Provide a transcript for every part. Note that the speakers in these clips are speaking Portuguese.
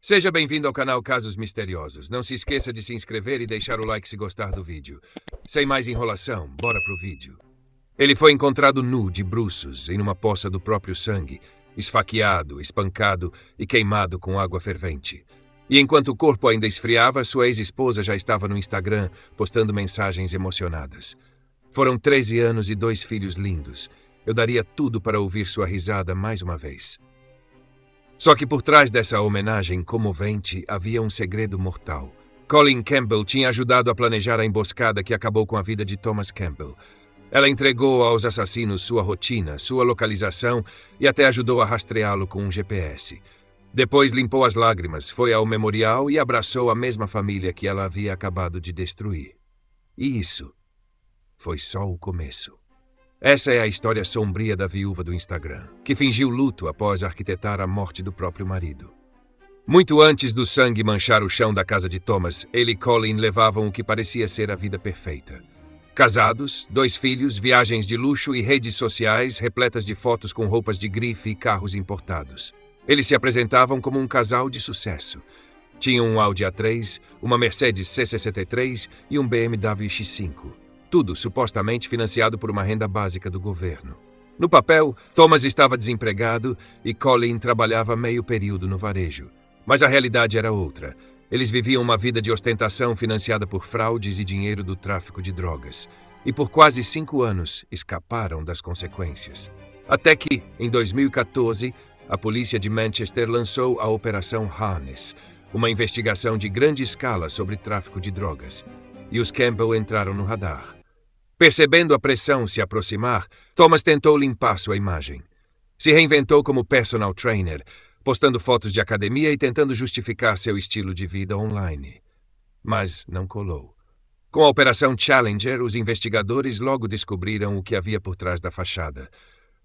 Seja bem-vindo ao canal Casos Misteriosos. Não se esqueça de se inscrever e deixar o like se gostar do vídeo. Sem mais enrolação, bora pro vídeo. Ele foi encontrado nu, de bruços, em uma poça do próprio sangue, esfaqueado, espancado e queimado com água fervente. E enquanto o corpo ainda esfriava, sua ex-esposa já estava no Instagram, postando mensagens emocionadas. Foram 13 anos e 2 filhos lindos. Eu daria tudo para ouvir sua risada mais uma vez. Só que por trás dessa homenagem comovente havia um segredo mortal. Colleen Campbell tinha ajudado a planejar a emboscada que acabou com a vida de Thomas Campbell. Ela entregou aos assassinos sua rotina, sua localização e até ajudou a rastreá-lo com um GPS. Depois limpou as lágrimas, foi ao memorial e abraçou a mesma família que ela havia acabado de destruir. E isso foi só o começo. Essa é a história sombria da viúva do Instagram, que fingiu luto após arquitetar a morte do próprio marido. Muito antes do sangue manchar o chão da casa de Thomas, ele e Colleen levavam o que parecia ser a vida perfeita. Casados, 2 filhos, viagens de luxo e redes sociais repletas de fotos com roupas de grife e carros importados. Eles se apresentavam como um casal de sucesso. Tinham um Audi A3, uma Mercedes C63 e um BMW X5. Tudo supostamente financiado por uma renda básica do governo. No papel, Thomas estava desempregado e Colleen trabalhava meio período no varejo. Mas a realidade era outra. Eles viviam uma vida de ostentação financiada por fraudes e dinheiro do tráfico de drogas. E por quase 5 anos escaparam das consequências. Até que, em 2014, a polícia de Manchester lançou a Operação Harness, uma investigação de grande escala sobre tráfico de drogas. E os Campbell entraram no radar. Percebendo a pressão se aproximar, Thomas tentou limpar sua imagem. Se reinventou como personal trainer, postando fotos de academia e tentando justificar seu estilo de vida online. Mas não colou. Com a Operação Challenger, os investigadores logo descobriram o que havia por trás da fachada.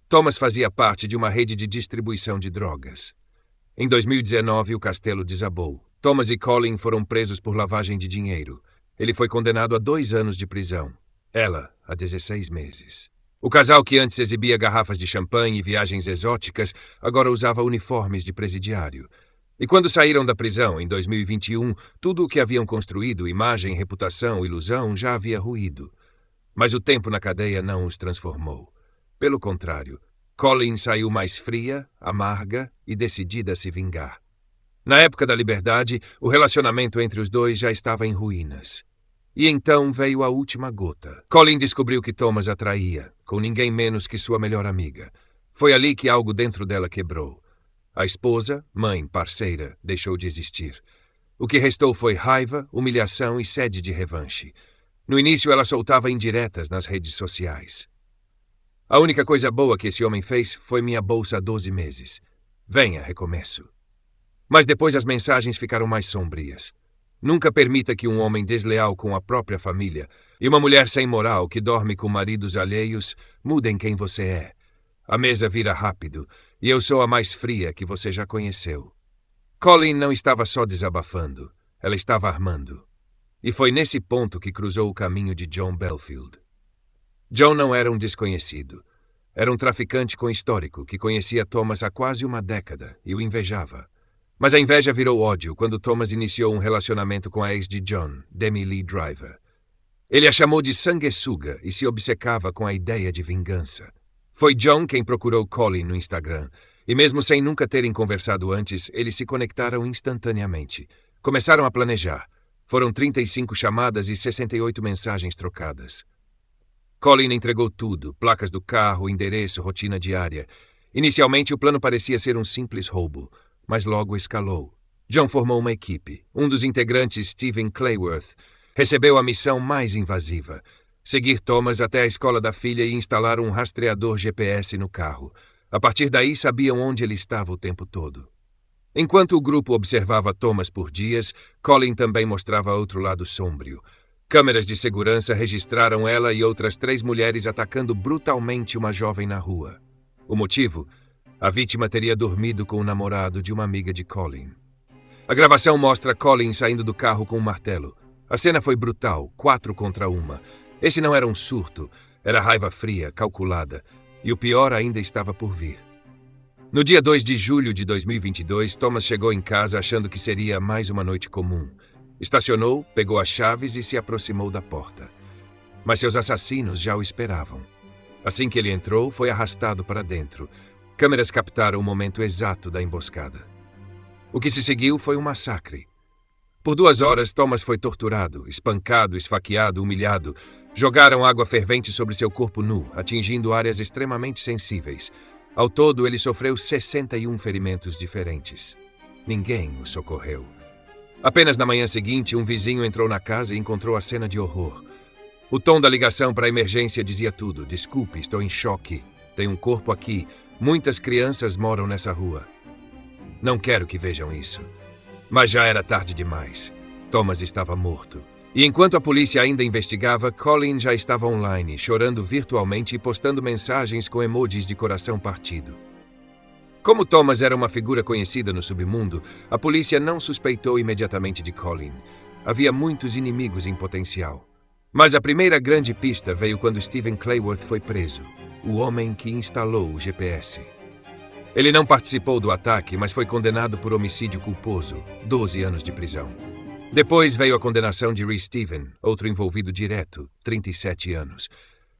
Thomas fazia parte de uma rede de distribuição de drogas. Em 2019, o castelo desabou. Thomas e Colleen foram presos por lavagem de dinheiro. Ele foi condenado a 2 anos de prisão. Ela, a 16 meses. O casal que antes exibia garrafas de champanhe e viagens exóticas, agora usava uniformes de presidiário. E quando saíram da prisão, em 2021, tudo o que haviam construído, imagem, reputação, ilusão, já havia ruído. Mas o tempo na cadeia não os transformou. Pelo contrário, Colleen saiu mais fria, amarga e decidida a se vingar. Na época da liberdade, o relacionamento entre os dois já estava em ruínas. E então veio a última gota. Colleen descobriu que Thomas a traía, com ninguém menos que sua melhor amiga. Foi ali que algo dentro dela quebrou. A esposa, mãe, parceira, deixou de existir. O que restou foi raiva, humilhação e sede de revanche. No início, ela soltava indiretas nas redes sociais. A única coisa boa que esse homem fez foi minha bolsa há 12 meses. Venha, recomeço. Mas depois as mensagens ficaram mais sombrias. Nunca permita que um homem desleal com a própria família e uma mulher sem moral que dorme com maridos alheios mudem quem você é. A mesa vira rápido e eu sou a mais fria que você já conheceu. Colleen não estava só desabafando, ela estava armando. E foi nesse ponto que cruzou o caminho de John Belfield. John não era um desconhecido. Era um traficante com histórico que conhecia Thomas há quase uma década e o invejava. Mas a inveja virou ódio quando Thomas iniciou um relacionamento com a ex de John, Demi Lee Driver. Ele a chamou de sanguessuga e se obcecava com a ideia de vingança. Foi John quem procurou Colleen no Instagram, e mesmo sem nunca terem conversado antes, eles se conectaram instantaneamente. Começaram a planejar. Foram 35 chamadas e 68 mensagens trocadas. Colleen entregou tudo, placas do carro, endereço, rotina diária. Inicialmente o plano parecia ser um simples roubo, mas logo escalou. John formou uma equipe. Um dos integrantes, Stephen Clayworth, recebeu a missão mais invasiva: seguir Thomas até a escola da filha e instalar um rastreador GPS no carro. A partir daí, sabiam onde ele estava o tempo todo. Enquanto o grupo observava Thomas por dias, Colleen também mostrava outro lado sombrio. Câmeras de segurança registraram ela e outras 3 mulheres atacando brutalmente uma jovem na rua. O motivo? A vítima teria dormido com o namorado de uma amiga de Colleen. A gravação mostra Colleen saindo do carro com um martelo. A cena foi brutal, 4 contra 1. Esse não era um surto, era raiva fria, calculada. E o pior ainda estava por vir. No dia 2 de julho de 2022, Thomas chegou em casa achando que seria mais uma noite comum. Estacionou, pegou as chaves e se aproximou da porta. Mas seus assassinos já o esperavam. Assim que ele entrou, foi arrastado para dentro. Câmeras captaram o momento exato da emboscada. O que se seguiu foi um massacre. Por 2 horas, Thomas foi torturado, espancado, esfaqueado, humilhado. Jogaram água fervente sobre seu corpo nu, atingindo áreas extremamente sensíveis. Ao todo, ele sofreu 61 ferimentos diferentes. Ninguém o socorreu. Apenas na manhã seguinte, um vizinho entrou na casa e encontrou a cena de horror. O tom da ligação para a emergência dizia tudo. Desculpe, estou em choque. Tem um corpo aqui. Muitas crianças moram nessa rua. Não quero que vejam isso. Mas já era tarde demais. Thomas estava morto. E enquanto a polícia ainda investigava, Colin já estava online, chorando virtualmente e postando mensagens com emojis de coração partido. Como Thomas era uma figura conhecida no submundo, a polícia não suspeitou imediatamente de Colin. Havia muitos inimigos em potencial. Mas a primeira grande pista veio quando Stephen Clayworth foi preso, o homem que instalou o GPS. Ele não participou do ataque, mas foi condenado por homicídio culposo, 12 anos de prisão. Depois veio a condenação de Rhys Stephen, outro envolvido direto, 37 anos.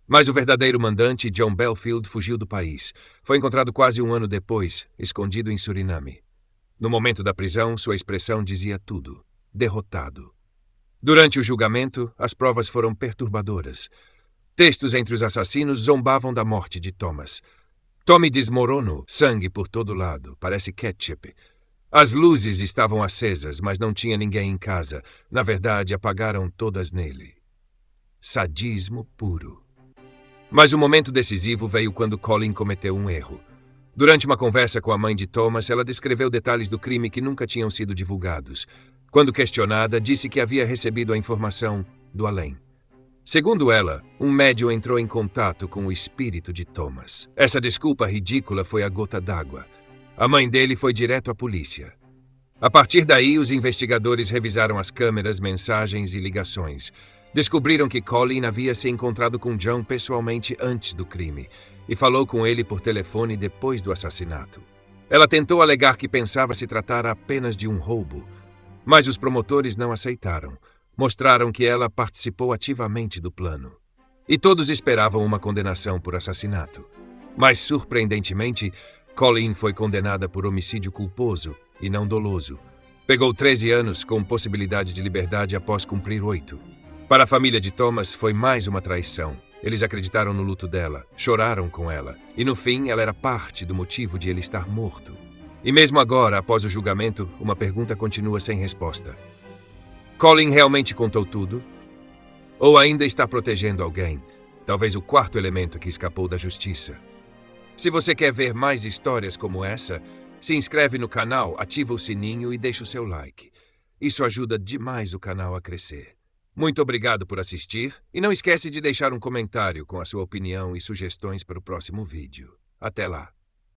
Mas o verdadeiro mandante, John Belfield, fugiu do país. Foi encontrado quase um ano depois, escondido em Suriname. No momento da prisão, sua expressão dizia tudo: derrotado. Durante o julgamento, as provas foram perturbadoras. Textos entre os assassinos zombavam da morte de Thomas. Tommy desmoronou, sangue por todo lado, parece ketchup. As luzes estavam acesas, mas não tinha ninguém em casa. Na verdade, apagaram todas nele. Sadismo puro. Mas o momento decisivo veio quando Colin cometeu um erro. Durante uma conversa com a mãe de Thomas, ela descreveu detalhes do crime que nunca tinham sido divulgados. Quando questionada, disse que havia recebido a informação do além. Segundo ela, um médium entrou em contato com o espírito de Thomas. Essa desculpa ridícula foi a gota d'água. A mãe dele foi direto à polícia. A partir daí, os investigadores revisaram as câmeras, mensagens e ligações. Descobriram que Colin havia se encontrado com John pessoalmente antes do crime e falou com ele por telefone depois do assassinato. Ela tentou alegar que pensava se tratar apenas de um roubo, mas os promotores não aceitaram. Mostraram que ela participou ativamente do plano. E todos esperavam uma condenação por assassinato. Mas, surpreendentemente, Colin foi condenada por homicídio culposo e não doloso. Pegou 13 anos com possibilidade de liberdade após cumprir 8. Para a família de Thomas, foi mais uma traição. Eles acreditaram no luto dela, choraram com ela, e no fim ela era parte do motivo de ele estar morto. E mesmo agora, após o julgamento, uma pergunta continua sem resposta. Colin realmente contou tudo? Ou ainda está protegendo alguém? Talvez o quarto elemento que escapou da justiça. Se você quer ver mais histórias como essa, se inscreve no canal, ativa o sininho e deixa o seu like. Isso ajuda demais o canal a crescer. Muito obrigado por assistir e não esquece de deixar um comentário com a sua opinião e sugestões para o próximo vídeo. Até lá!